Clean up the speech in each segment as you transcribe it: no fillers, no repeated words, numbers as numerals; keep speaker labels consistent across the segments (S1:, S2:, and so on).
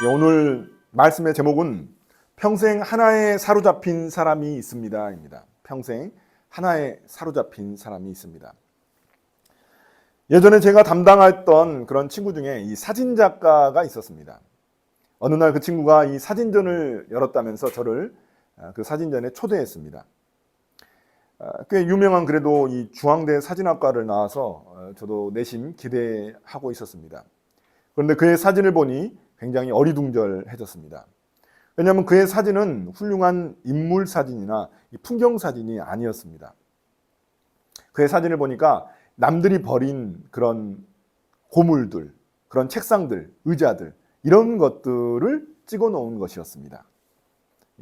S1: 오늘 말씀의 제목은 평생 하나에 사로잡힌 사람이 있습니다입니다. 평생 하나에 사로잡힌 사람이 있습니다. 예전에 제가 담당했던 그런 친구 중에 이 사진작가가 있었습니다. 어느 날 그 친구가 이 사진전을 열었다면서 저를 그 사진전에 초대했습니다. 꽤 유명한 그래도 이 중앙대 사진학과를 나와서 저도 내심 기대하고 있었습니다. 그런데 그의 사진을 보니 굉장히 어리둥절해졌습니다. 왜냐하면 그의 사진은 훌륭한 인물 사진이나 풍경 사진이 아니었습니다. 그의 사진을 보니까 남들이 버린 그런 고물들, 그런 책상들, 의자들 이런 것들을 찍어 놓은 것이었습니다.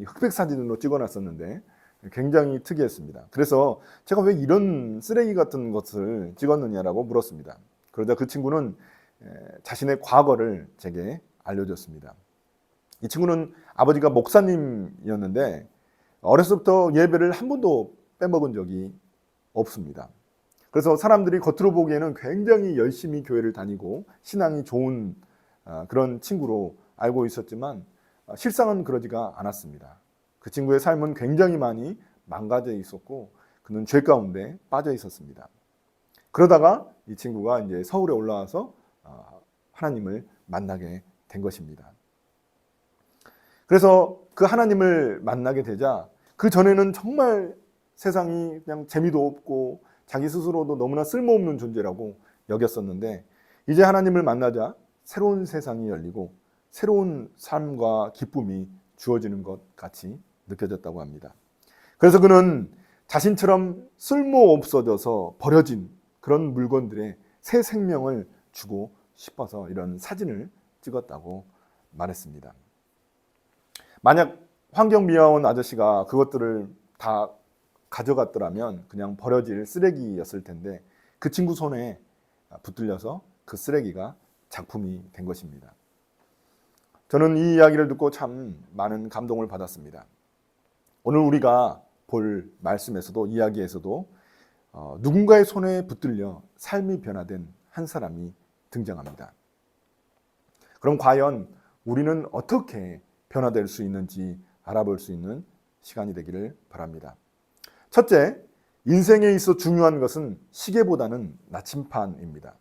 S1: 흑백 사진으로 찍어 놨었는데 굉장히 특이했습니다. 그래서 제가 왜 이런 쓰레기 같은 것을 찍었느냐라고 물었습니다. 그러자 그 친구는 자신의 과거를 제게 알려줬습니다. 이 친구는 아버지가 목사님이었는데 어렸을 때부터 예배를 한 번도 빼먹은 적이 없습니다. 그래서 사람들이 겉으로 보기에는 굉장히 열심히 교회를 다니고 신앙이 좋은 그런 친구로 알고 있었지만 실상은 그러지가 않았습니다. 그 친구의 삶은 굉장히 많이 망가져 있었고 그는 죄 가운데 빠져 있었습니다. 그러다가 이 친구가 이제 서울에 올라와서 하나님을 만나게 된 것입니다. 그래서 그 하나님을 만나게 되자 그 전에는 정말 세상이 그냥 재미도 없고 자기 스스로도 너무나 쓸모없는 존재라고 여겼었는데 이제 하나님을 만나자 새로운 세상이 열리고 새로운 삶과 기쁨이 주어지는 것 같이 느껴졌다고 합니다. 그래서 그는 자신처럼 쓸모없어져서 버려진 그런 물건들에 새 생명을 주고 싶어서 이런 사진을 찍었다고 말했습니다. 만약 환경미화원 아저씨가 그것들을 다 가져갔더라면 그냥 버려질 쓰레기였을 텐데 그 친구 손에 붙들려서 그 쓰레기가 작품이 된 것입니다. 저는 이 이야기를 듣고 참 많은 감동을 받았습니다. 오늘 우리가 볼 말씀에서도 이야기에서도 누군가의 손에 붙들려 삶이 변화된 한 사람이 등장합니다. 그럼 과연 우리는 어떻게 변화될 수 있는지 알아볼 수 있는 시간이 되기를 바랍니다. 첫째, 인생에 있어 중요한 것은 시계보다는 나침판입니다.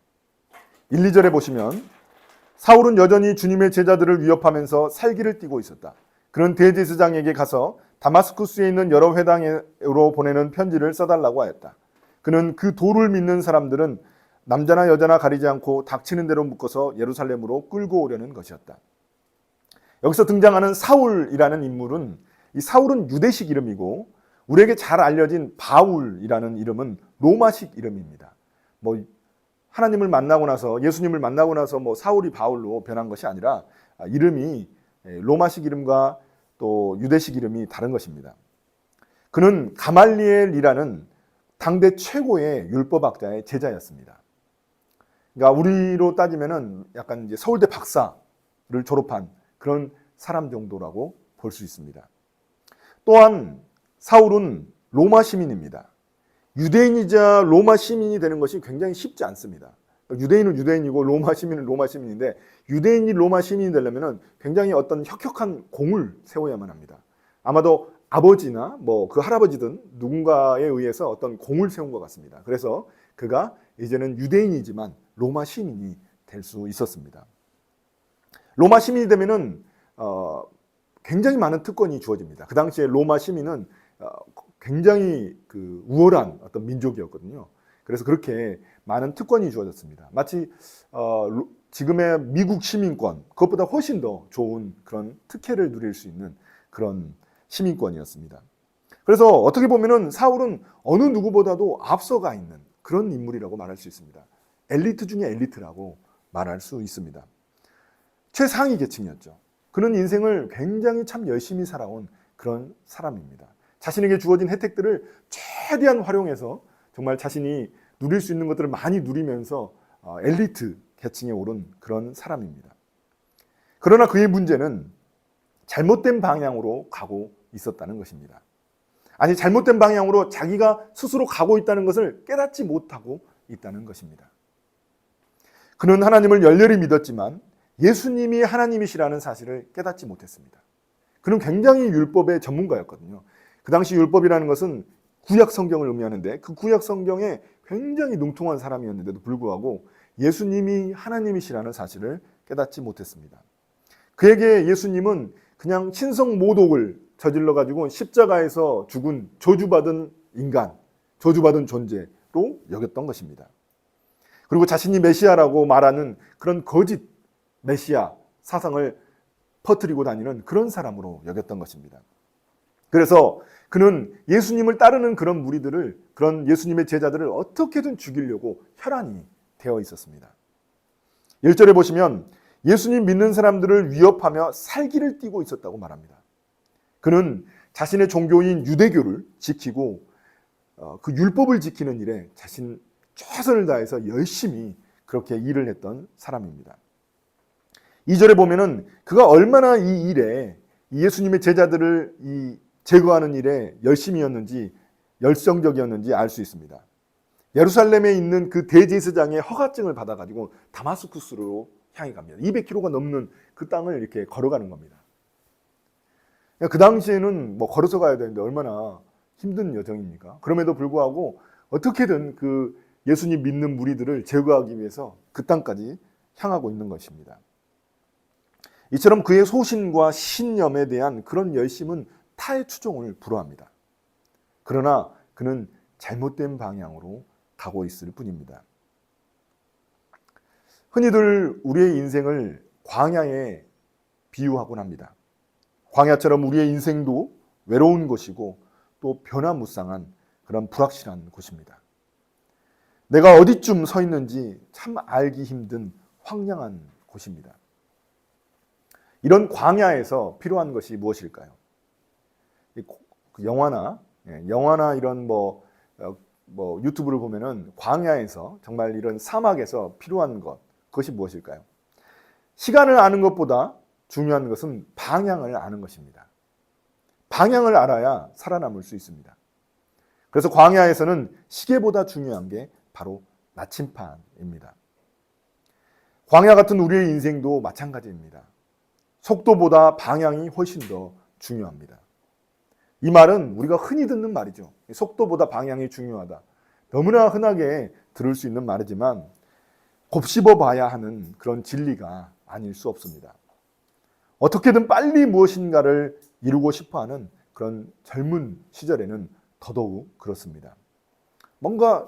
S1: 1, 2절에 보시면 사울은 여전히 주님의 제자들을 위협하면서 살기를 띠고 있었다. 그는 대제사장에게 가서 다마스쿠스에 있는 여러 회당으로 보내는 편지를 써달라고 하였다. 그는 그 도를 믿는 사람들은 남자나 여자나 가리지 않고 닥치는 대로 묶어서 예루살렘으로 끌고 오려는 것이었다. 여기서 등장하는 사울이라는 인물은 이 사울은 유대식 이름이고 우리에게 잘 알려진 바울이라는 이름은 로마식 이름입니다. 하나님을 만나고 나서 예수님을 만나고 나서 사울이 바울로 변한 것이 아니라 이름이 로마식 이름과 또 유대식 이름이 다른 것입니다. 그는 가말리엘이라는 당대 최고의 율법학자의 제자였습니다. 그러니까 우리로 따지면은 약간 이제 서울대 박사를 졸업한 그런 사람 정도라고 볼 수 있습니다. 또한 사울은 로마 시민입니다. 유대인이자 로마 시민이 되는 것이 굉장히 쉽지 않습니다. 유대인은 유대인이고 로마 시민은 로마 시민인데 유대인이 로마 시민이 되려면 굉장히 어떤 혁혁한 공을 세워야만 합니다. 아마도 아버지나 그 할아버지든 누군가에 의해서 어떤 공을 세운 것 같습니다. 그래서 그가 이제는 유대인이지만 로마 시민이 될 수 있었습니다. 로마 시민이 되면은 굉장히 많은 특권이 주어집니다. 그 당시에 로마 시민은 굉장히 우월한 어떤 민족이었거든요. 그래서 그렇게 많은 특권이 주어졌습니다. 마치 지금의 미국 시민권, 그것보다 훨씬 더 좋은 그런 특혜를 누릴 수 있는 그런 시민권이었습니다. 그래서 어떻게 보면은 사울은 어느 누구보다도 앞서가 있는 그런 인물이라고 말할 수 있습니다. 엘리트 중에 엘리트라고 말할 수 있습니다. 최상위 계층이었죠. 그는 인생을 굉장히 참 열심히 살아온 그런 사람입니다. 자신에게 주어진 혜택들을 최대한 활용해서 정말 자신이 누릴 수 있는 것들을 많이 누리면서 엘리트 계층에 오른 그런 사람입니다. 그러나 그의 문제는 잘못된 방향으로 가고 있었다는 것입니다. 아니, 잘못된 방향으로 자기가 스스로 가고 있다는 것을 깨닫지 못하고 있다는 것입니다. 그는 하나님을 열렬히 믿었지만 예수님이 하나님이시라는 사실을 깨닫지 못했습니다. 그는 굉장히 율법의 전문가였거든요. 그 당시 율법이라는 것은 구약 성경을 의미하는데 그 구약 성경에 굉장히 능통한 사람이었는데도 불구하고 예수님이 하나님이시라는 사실을 깨닫지 못했습니다. 그에게 예수님은 그냥 신성 모독을 저질러 가지고 십자가에서 죽은 저주받은 인간, 저주받은 존재로 여겼던 것입니다. 그리고 자신이 메시아라고 말하는 그런 거짓 메시아 사상을 퍼뜨리고 다니는 그런 사람으로 여겼던 것입니다. 그래서 그는 예수님을 따르는 그런 무리들을, 그런 예수님의 제자들을 어떻게든 죽이려고 혈안이 되어 있었습니다. 1절에 보시면 예수님 믿는 사람들을 위협하며 살기를 띠고 있었다고 말합니다. 그는 자신의 종교인 유대교를 지키고 그 율법을 지키는 일에 자신 최선을 다해서 열심히 그렇게 일을 했던 사람입니다. 2절에 보면은 그가 얼마나 이 일에, 예수님의 제자들을 제거하는 일에 열심이었는지, 열성적이었는지 알 수 있습니다. 예루살렘에 있는 그 대제사장의 허가증을 받아가지고 다마스쿠스로 향해 갑니다. 200km가 넘는 그 땅을 이렇게 걸어가는 겁니다. 그 당시에는 뭐 걸어서 가야 되는데 얼마나 힘든 여정입니까? 그럼에도 불구하고 어떻게든 그 예수님 믿는 무리들을 제거하기 위해서 그 땅까지 향하고 있는 것입니다. 이처럼 그의 소신과 신념에 대한 그런 열심은 타의 추종을 불허합니다. 그러나 그는 잘못된 방향으로 가고 있을 뿐입니다. 흔히들 우리의 인생을 광야에 비유하곤 합니다. 광야처럼 우리의 인생도 외로운 곳이고 또 변화무쌍한 그런 불확실한 곳입니다. 내가 어디쯤 서 있는지 참 알기 힘든 황량한 곳입니다. 이런 광야에서 필요한 것이 무엇일까요? 영화나 이런 유튜브를 보면은 광야에서 정말 이런 사막에서 필요한 것, 그것이 무엇일까요? 시간을 아는 것보다 중요한 것은 방향을 아는 것입니다. 방향을 알아야 살아남을 수 있습니다. 그래서 광야에서는 시계보다 중요한 게 바로 나침판입니다. 광야 같은 우리의 인생도 마찬가지입니다. 속도보다 방향이 훨씬 더 중요합니다. 이 말은 우리가 흔히 듣는 말이죠. 속도보다 방향이 중요하다. 너무나 흔하게 들을 수 있는 말이지만 곱씹어 봐야 하는 그런 진리가 아닐 수 없습니다. 어떻게든 빨리 무엇인가를 이루고 싶어하는 그런 젊은 시절에는 더더욱 그렇습니다.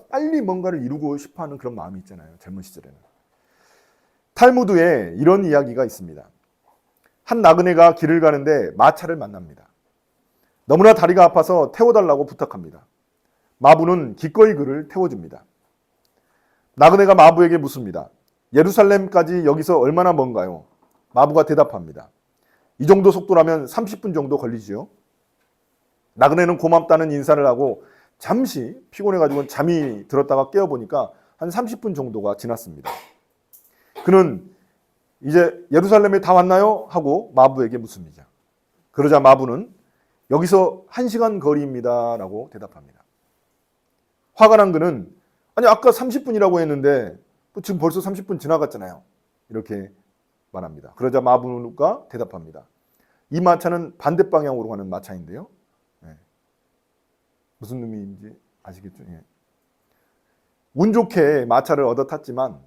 S1: 빨리 뭔가를 이루고 싶어하는 그런 마음이 있잖아요. 젊은 시절에는. 탈무드에 이런 이야기가 있습니다. 한 나그네가 길을 가는데 마차를 만납니다. 너무나 다리가 아파서 태워달라고 부탁합니다. 마부는 기꺼이 그를 태워줍니다. 나그네가 마부에게 묻습니다. 예루살렘까지 여기서 얼마나 먼가요? 마부가 대답합니다. 이 정도 속도라면 30분 정도 걸리지요. 나그네는 고맙다는 인사를 하고 잠시 피곤해가지고 잠이 들었다가 깨어보니까 한 30분 정도가 지났습니다. 그는 이제 예루살렘에 다 왔나요? 하고 마부에게 묻습니다. 그러자 마부는 여기서 1시간 거리입니다 라고 대답합니다. 화가 난 그는 아니 아까 30분이라고 했는데 지금 벌써 30분 지나갔잖아요. 이렇게 말합니다. 그러자 마부가 대답합니다. 이 마차는 반대 방향으로 가는 마차인데요. 무슨 의미인지 아시겠죠? 운 좋게 마차를 얻어 탔지만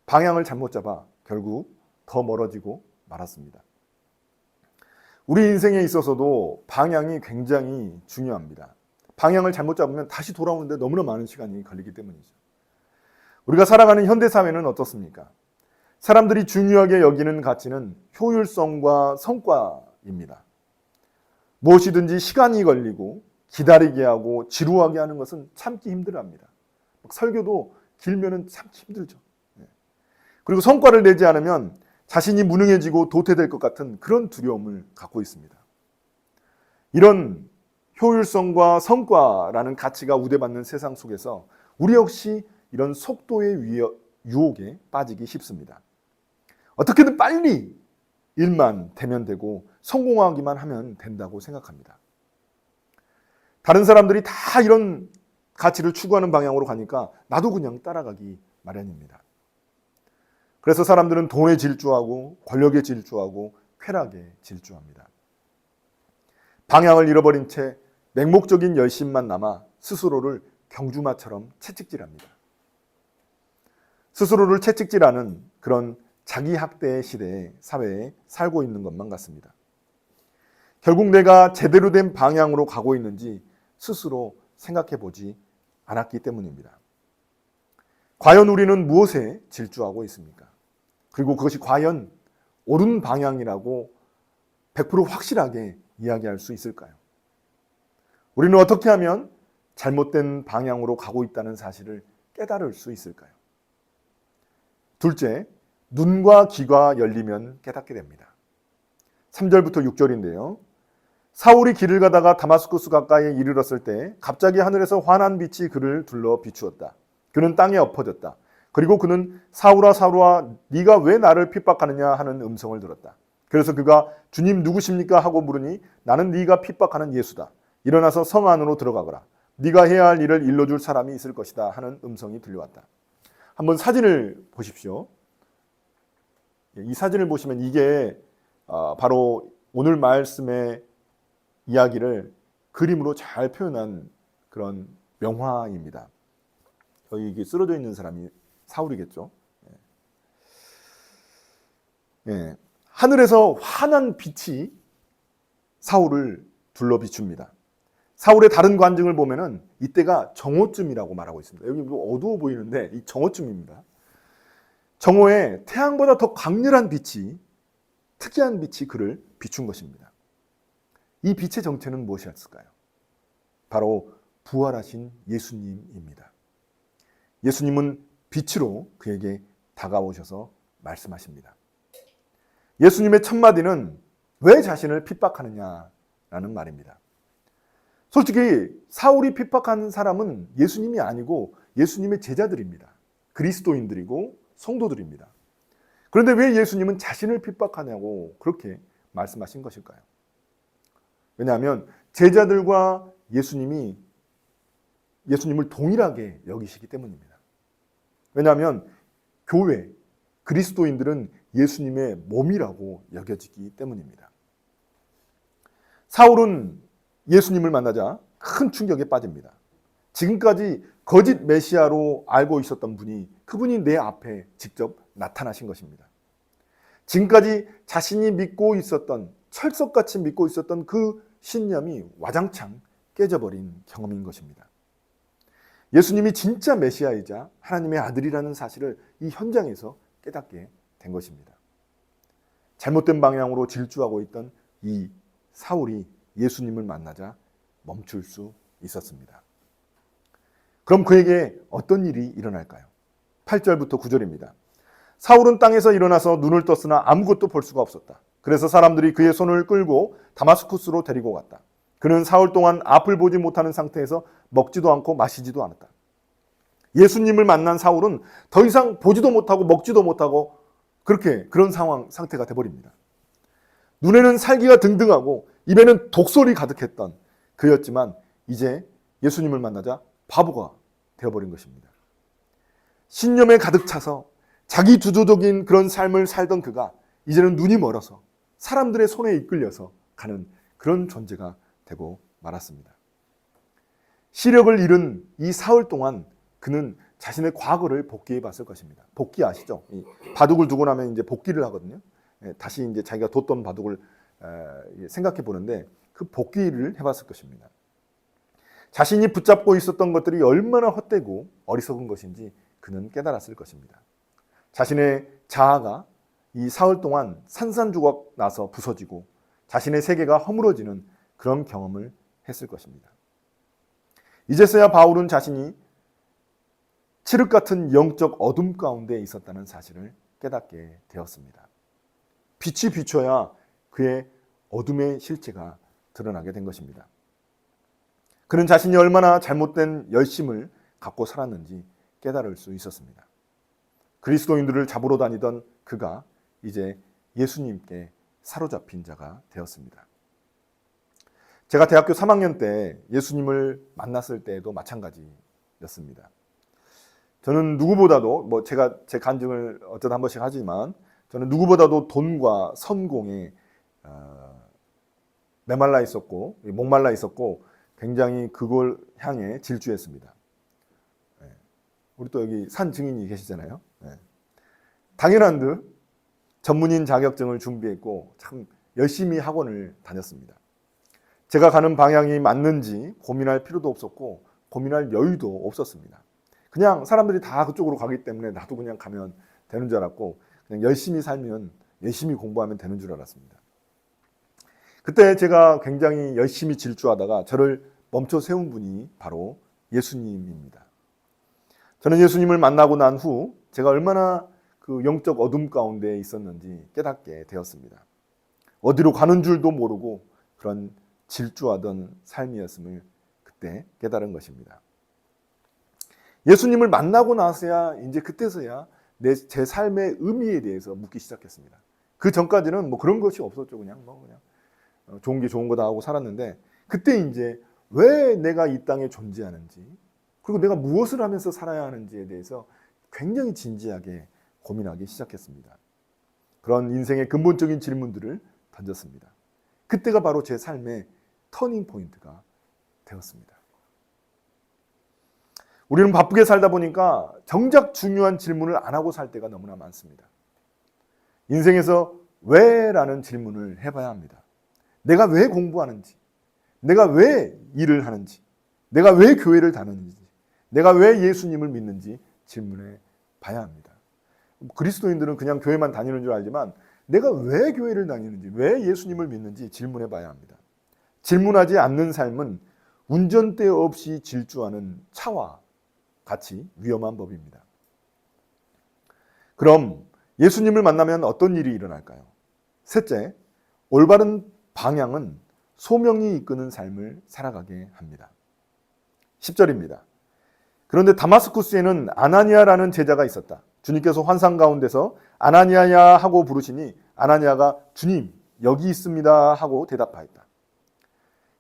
S1: 방향을 잘못 잡아 결국 더 멀어지고 말았습니다. 우리 인생에 있어서도 방향이 굉장히 중요합니다. 방향을 잘못 잡으면 다시 돌아오는데 너무나 많은 시간이 걸리기 때문이죠. 우리가 살아가는 현대사회는 어떻습니까? 사람들이 중요하게 여기는 가치는 효율성과 성과입니다. 무엇이든지 시간이 걸리고 기다리게 하고 지루하게 하는 것은 참기 힘들어합니다. 설교도 길면은 참기 힘들죠. 그리고 성과를 내지 않으면 자신이 무능해지고 도태될 것 같은 그런 두려움을 갖고 있습니다. 이런 효율성과 성과라는 가치가 우대받는 세상 속에서 우리 역시 이런 속도의 유혹에 빠지기 쉽습니다. 어떻게든 빨리 일만 되면 되고 성공하기만 하면 된다고 생각합니다. 다른 사람들이 다 이런 가치를 추구하는 방향으로 가니까 나도 그냥 따라가기 마련입니다. 그래서 사람들은 돈에 질주하고 권력에 질주하고 쾌락에 질주합니다. 방향을 잃어버린 채 맹목적인 열심만 남아 스스로를 경주마처럼 채찍질합니다. 스스로를 채찍질하는 그런 자기 학대의 시대에 사회에 살고 있는 것만 같습니다. 결국 내가 제대로 된 방향으로 가고 있는지 스스로 생각해 보지 않았기 때문입니다. 과연 우리는 무엇에 질주하고 있습니까? 그리고 그것이 과연 옳은 방향이라고 100% 확실하게 이야기할 수 있을까요? 우리는 어떻게 하면 잘못된 방향으로 가고 있다는 사실을 깨달을 수 있을까요? 둘째, 눈과 귀가 열리면 깨닫게 됩니다. 3절부터 6절인데요. 사울이 길을 가다가 다마스쿠스 가까이에 이르렀을 때 갑자기 하늘에서 환한 빛이 그를 둘러 비추었다. 그는 땅에 엎어졌다. 그리고 그는 사울아 사울아 네가 왜 나를 핍박하느냐 하는 음성을 들었다. 그래서 그가 주님 누구십니까 하고 물으니 나는 네가 핍박하는 예수다. 일어나서 성 안으로 들어가거라. 네가 해야 할 일을 일러줄 사람이 있을 것이다 하는 음성이 들려왔다. 한번 사진을 보십시오. 이 사진을 보시면 이게 바로 오늘 말씀의 이야기를 그림으로 잘 표현한 그런 명화입니다. 여기 쓰러져 있는 사람이 사울이겠죠. 예. 하늘에서 환한 빛이 사울을 둘러 비춥니다. 사울의 다른 관증을 보면은 이때가 정오쯤이라고 말하고 있습니다. 여기 어두워 보이는데 이 정오쯤입니다. 정오에 태양보다 더 강렬한 빛이, 특이한 빛이 그를 비춘 것입니다. 이 빛의 정체는 무엇이었을까요? 바로 부활하신 예수님입니다. 예수님은 빛으로 그에게 다가오셔서 말씀하십니다. 예수님의 첫 마디는 왜 자신을 핍박하느냐라는 말입니다. 솔직히 사울이 핍박한 사람은 예수님이 아니고 예수님의 제자들입니다. 그리스도인들이고 성도들입니다. 그런데 왜 예수님은 자신을 핍박하냐고 그렇게 말씀하신 것일까요? 왜냐하면 제자들과 예수님을 동일하게 여기시기 때문입니다. 왜냐하면 교회, 그리스도인들은 예수님의 몸이라고 여겨지기 때문입니다. 사울은 예수님을 만나자 큰 충격에 빠집니다. 지금까지 거짓 메시아로 알고 있었던 분이 그분이 내 앞에 직접 나타나신 것입니다. 지금까지 자신이 믿고 있었던, 철석같이 믿고 있었던 그 신념이 와장창 깨져버린 경험인 것입니다. 예수님이 진짜 메시아이자 하나님의 아들이라는 사실을 이 현장에서 깨닫게 된 것입니다. 잘못된 방향으로 질주하고 있던 이 사울이 예수님을 만나자 멈출 수 있었습니다. 그럼 그에게 어떤 일이 일어날까요? 8절부터 9절입니다. 사울은 땅에서 일어나서 눈을 떴으나 아무것도 볼 수가 없었다. 그래서 사람들이 그의 손을 끌고 다마스쿠스로 데리고 갔다. 그는 사흘 동안 앞을 보지 못하는 상태에서 먹지도 않고 마시지도 않았다. 예수님을 만난 사울은 더 이상 보지도 못하고 먹지도 못하고 그런 상태가 돼버립니다. 눈에는 살기가 등등하고 입에는 독설이 가득했던 그였지만 이제 예수님을 만나자 바보가 되어버린 것입니다. 신념에 가득 차서 자기 주도적인 그런 삶을 살던 그가 이제는 눈이 멀어서 사람들의 손에 이끌려서 가는 그런 존재가 되고 말았습니다. 시력을 잃은 이 사흘 동안 그는 자신의 과거를 복기해 봤을 것입니다. 복기 아시죠? 바둑을 두고 나면 이제 복기를 하거든요. 다시 이제 자기가 뒀던 바둑을 생각해 보는데 그 복기를 해봤을 것입니다. 자신이 붙잡고 있었던 것들이 얼마나 헛되고 어리석은 것인지 그는 깨달았을 것입니다. 자신의 자아가 이 사흘 동안 산산조각 나서 부서지고 자신의 세계가 허물어지는 그런 경험을 했을 것입니다. 이제서야 바울은 자신이 칠흑 같은 영적 어둠 가운데 있었다는 사실을 깨닫게 되었습니다. 빛이 비춰야 그의 어둠의 실체가 드러나게 된 것입니다. 그는 자신이 얼마나 잘못된 열심을 갖고 살았는지 깨달을 수 있었습니다. 그리스도인들을 잡으러 다니던 그가 이제 예수님께 사로잡힌 자가 되었습니다. 제가 대학교 3학년 때 예수님을 만났을 때에도 마찬가지였습니다. 저는 누구보다도 제가 제 간증을 어쩌다 한 번씩 하지만 저는 누구보다도 돈과 성공에 메말라 있었고 목말라 있었고 굉장히 그걸 향해 질주했습니다. 우리 또 여기 산 증인이 계시잖아요. 당연한 듯 전문인 자격증을 준비했고 참 열심히 학원을 다녔습니다. 제가 가는 방향이 맞는지 고민할 필요도 없었고 고민할 여유도 없었습니다. 그냥 사람들이 다 그쪽으로 가기 때문에 나도 그냥 가면 되는 줄 알았고 그냥 열심히 살면 열심히 공부하면 되는 줄 알았습니다. 그때 제가 굉장히 열심히 질주하다가 저를 멈춰 세운 분이 바로 예수님입니다. 저는 예수님을 만나고 난 후 제가 얼마나 그 영적 어둠 가운데 있었는지 깨닫게 되었습니다. 어디로 가는 줄도 모르고 그런 질주하던 삶이었음을 그때 깨달은 것입니다. 예수님을 만나고 나서야 이제 그때서야 제 삶의 의미에 대해서 묻기 시작했습니다. 그 전까지는 그런 것이 없었죠. 그냥 좋은 게 좋은 거다 하고 살았는데 그때 이제 왜 내가 이 땅에 존재하는지 그리고 내가 무엇을 하면서 살아야 하는지에 대해서 굉장히 진지하게 고민하기 시작했습니다. 그런 인생의 근본적인 질문들을 던졌습니다. 그때가 바로 제 삶의 터닝 포인트가 되었습니다. 우리는 바쁘게 살다 보니까 정작 중요한 질문을 안 하고 살 때가 너무나 많습니다. 인생에서 왜라는 질문을 해봐야 합니다. 내가 왜 공부하는지, 내가 왜 일을 하는지, 내가 왜 교회를 다니는지, 내가 왜 예수님을 믿는지 질문해 봐야 합니다. 그리스도인들은 그냥 교회만 다니는 줄 알지만 내가 왜 교회를 다니는지, 왜 예수님을 믿는지 질문해 봐야 합니다. 질문하지 않는 삶은 운전대 없이 질주하는 차와 같이 위험한 법입니다. 그럼 예수님을 만나면 어떤 일이 일어날까요? 셋째, 올바른 방향은 소명이 이끄는 삶을 살아가게 합니다. 10절입니다. 그런데 다마스쿠스에는 아나니아라는 제자가 있었다. 주님께서 환상 가운데서 아나니아야 하고 부르시니 아나니아가 주님 여기 있습니다 하고 대답하였다.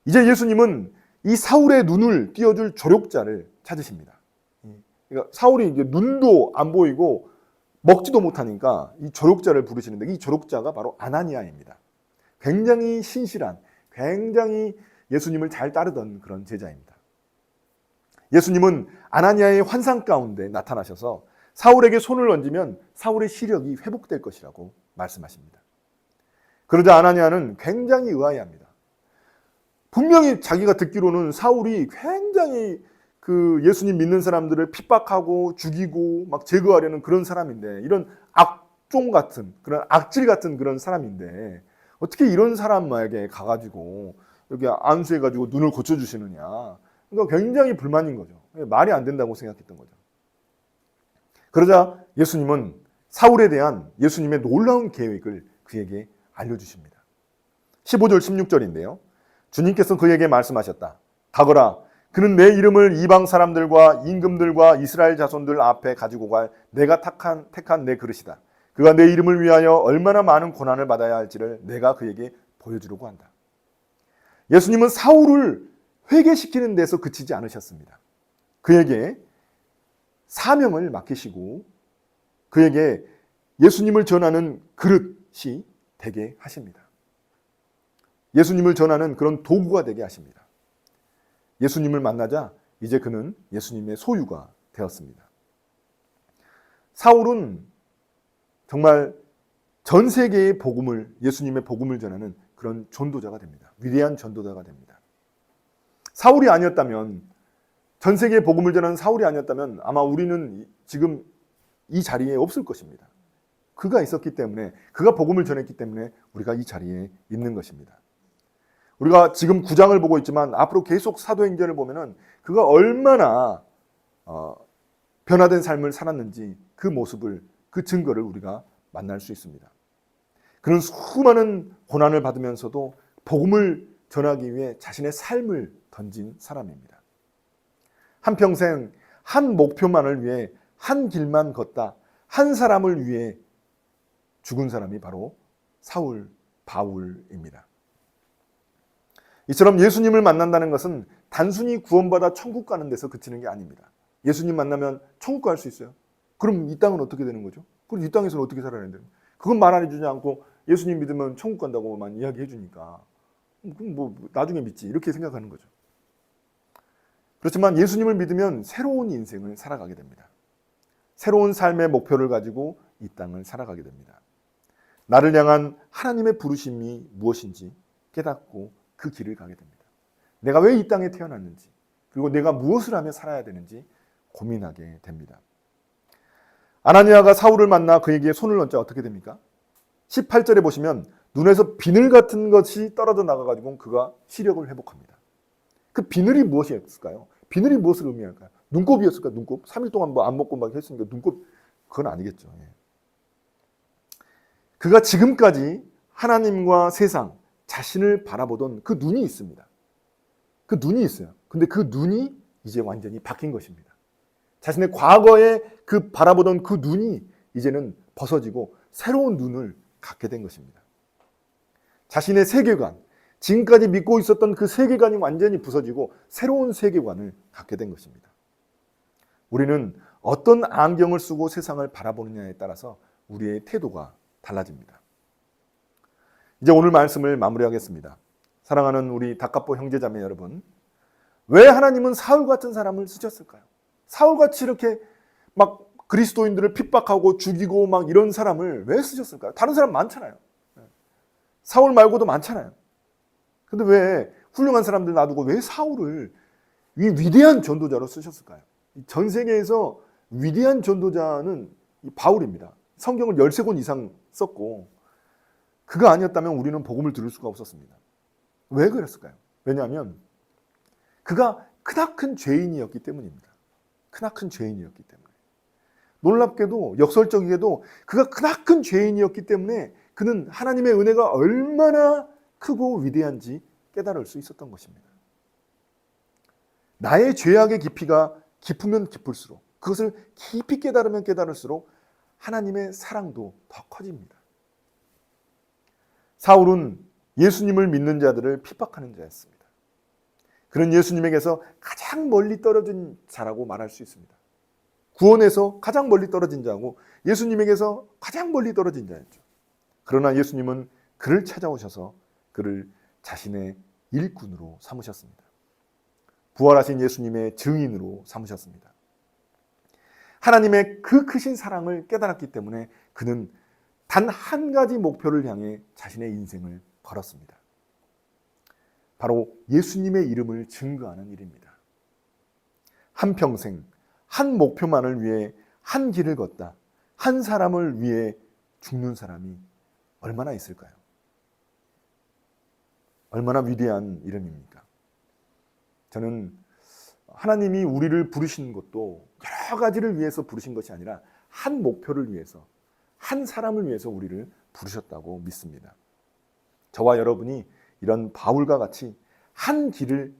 S1: 이제 예수님은 이 사울의 눈을 띄워줄 조력자를 찾으십니다. 그러니까 사울이 이제 눈도 안 보이고 먹지도 못하니까 이 조력자를 부르시는데 이 조력자가 바로 아나니아입니다. 굉장히 신실한, 굉장히 예수님을 잘 따르던 그런 제자입니다. 예수님은 아나니아의 환상 가운데 나타나셔서 사울에게 손을 얹으면 사울의 시력이 회복될 것이라고 말씀하십니다. 그러자 아나니아는 굉장히 의아해합니다. 분명히 자기가 듣기로는 사울이 굉장히 그 예수님 믿는 사람들을 핍박하고 죽이고 막 제거하려는 그런 사람인데 이런 악종 같은 그런 악질 같은 그런 사람인데 어떻게 이런 사람에게 가가지고 여기 안수해가지고 눈을 고쳐주시느냐. 그러니까 굉장히 불만인 거죠. 말이 안 된다고 생각했던 거죠. 그러자 예수님은 사울에 대한 예수님의 놀라운 계획을 그에게 알려주십니다. 15절 16절인데요. 주님께서 그에게 말씀하셨다. 가거라. 그는 내 이름을 이방 사람들과 임금들과 이스라엘 자손들 앞에 가지고 갈 내가 택한 내 그릇이다. 그가 내 이름을 위하여 얼마나 많은 고난을 받아야 할지를 내가 그에게 보여주려고 한다. 예수님은 사울을 회개시키는 데서 그치지 않으셨습니다. 그에게 사명을 맡기시고 그에게 예수님을 전하는 그릇이 되게 하십니다. 예수님을 전하는 그런 도구가 되게 하십니다. 예수님을 만나자 이제 그는 예수님의 소유가 되었습니다. 사울은 정말 전 세계의 복음을, 예수님의 복음을 전하는 그런 전도자가 됩니다. 위대한 전도자가 됩니다. 사울이 아니었다면, 전 세계의 복음을 전하는 사울이 아니었다면 아마 우리는 지금 이 자리에 없을 것입니다. 그가 있었기 때문에, 그가 복음을 전했기 때문에 우리가 이 자리에 있는 것입니다. 우리가 지금 9장을 보고 있지만 앞으로 계속 사도행전을 보면은 그가 얼마나 변화된 삶을 살았는지 그 모습을, 그 증거를 우리가 만날 수 있습니다. 그는 수많은 고난을 받으면서도 복음을 전하기 위해 자신의 삶을 던진 사람입니다. 한평생 한 목표만을 위해 한 길만 걷다 한 사람을 위해 죽은 사람이 바로 사울, 바울입니다. 이처럼 예수님을 만난다는 것은 단순히 구원받아 천국 가는 데서 그치는 게 아닙니다. 예수님 만나면 천국 갈 수 있어요. 그럼 이 땅은 어떻게 되는 거죠? 그럼 이 땅에서는 어떻게 살아야 되는 거예요? 그건 말 안 해주지 않고 예수님 믿으면 천국 간다고만 이야기해 주니까 그럼 뭐 나중에 믿지 이렇게 생각하는 거죠. 그렇지만 예수님을 믿으면 새로운 인생을 살아가게 됩니다. 새로운 삶의 목표를 가지고 이 땅을 살아가게 됩니다. 나를 향한 하나님의 부르심이 무엇인지 깨닫고 그 길을 가게 됩니다. 내가 왜 이 땅에 태어났는지 그리고 내가 무엇을 하며 살아야 되는지 고민하게 됩니다. 아나니아가 사울을 만나 그에게 손을 얹자 어떻게 됩니까? 18절에 보시면 눈에서 비늘 같은 것이 떨어져 나가가지고 그가 시력을 회복합니다. 그 비늘이 무엇이었을까요? 비늘이 무엇을 의미할까요? 눈곱이었을까요? 눈곱? 3일 동안 뭐 안 먹고 막 했으니까 눈곱? 그건 아니겠죠. 그가 지금까지 하나님과 세상, 자신을 바라보던 그 눈이 있습니다. 그 눈이 있어요. 근데 그 눈이 이제 완전히 바뀐 것입니다. 자신의 과거에 그 바라보던 그 눈이 이제는 벗어지고 새로운 눈을 갖게 된 것입니다. 자신의 세계관, 지금까지 믿고 있었던 그 세계관이 완전히 부서지고 새로운 세계관을 갖게 된 것입니다. 우리는 어떤 안경을 쓰고 세상을 바라보느냐에 따라서 우리의 태도가 달라집니다. 이제 오늘 말씀을 마무리하겠습니다. 사랑하는 우리 닭가포 형제자매 여러분, 왜 하나님은 사울 같은 사람을 쓰셨을까요? 사울같이 이렇게 막 그리스도인들을 핍박하고 죽이고 막 이런 사람을 왜 쓰셨을까요? 다른 사람 많잖아요. 사울 말고도 많잖아요. 근데 왜 훌륭한 사람들 놔두고 왜 사울을 이 위대한 전도자로 쓰셨을까요? 전 세계에서 위대한 전도자는 바울입니다. 성경을 13권 이상 썼고 그가 아니었다면 우리는 복음을 들을 수가 없었습니다. 왜 그랬을까요? 왜냐하면 그가 크나큰 죄인이었기 때문입니다. 크나큰 죄인이었기 때문에. 놀랍게도 역설적이게도 그가 크나큰 죄인이었기 때문에 그는 하나님의 은혜가 얼마나 크고 위대한지 깨달을 수 있었던 것입니다. 나의 죄악의 깊이가 깊으면 깊을수록 그것을 깊이 깨달으면 깨달을수록 하나님의 사랑도 더 커집니다. 사울은 예수님을 믿는 자들을 핍박하는 자였습니다. 그는 예수님에게서 가장 멀리 떨어진 자라고 말할 수 있습니다. 구원에서 가장 멀리 떨어진 자고 예수님에게서 가장 멀리 떨어진 자였죠. 그러나 예수님은 그를 찾아오셔서 그를 자신의 일꾼으로 삼으셨습니다. 부활하신 예수님의 증인으로 삼으셨습니다. 하나님의 그 크신 사랑을 깨달았기 때문에 그는 단 한 가지 목표를 향해 자신의 인생을 걸었습니다. 바로 예수님의 이름을 증거하는 일입니다. 한평생 한 목표만을 위해 한 길을 걷다 한 사람을 위해 죽는 사람이 얼마나 있을까요? 얼마나 위대한 이름입니까? 저는 하나님이 우리를 부르신 것도 여러 가지를 위해서 부르신 것이 아니라 한 목표를 위해서 한 사람을 위해서 우리를 부르셨다고 믿습니다. 저와 여러분이 이런 바울과 같이 한 길을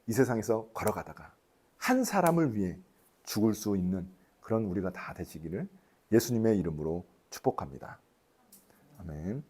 S1: 이 세상에서 걸어가다가 한 사람을 위해 죽을 수 있는 그런 우리가 다 되시기를 예수님의 이름으로 축복합니다. 아멘.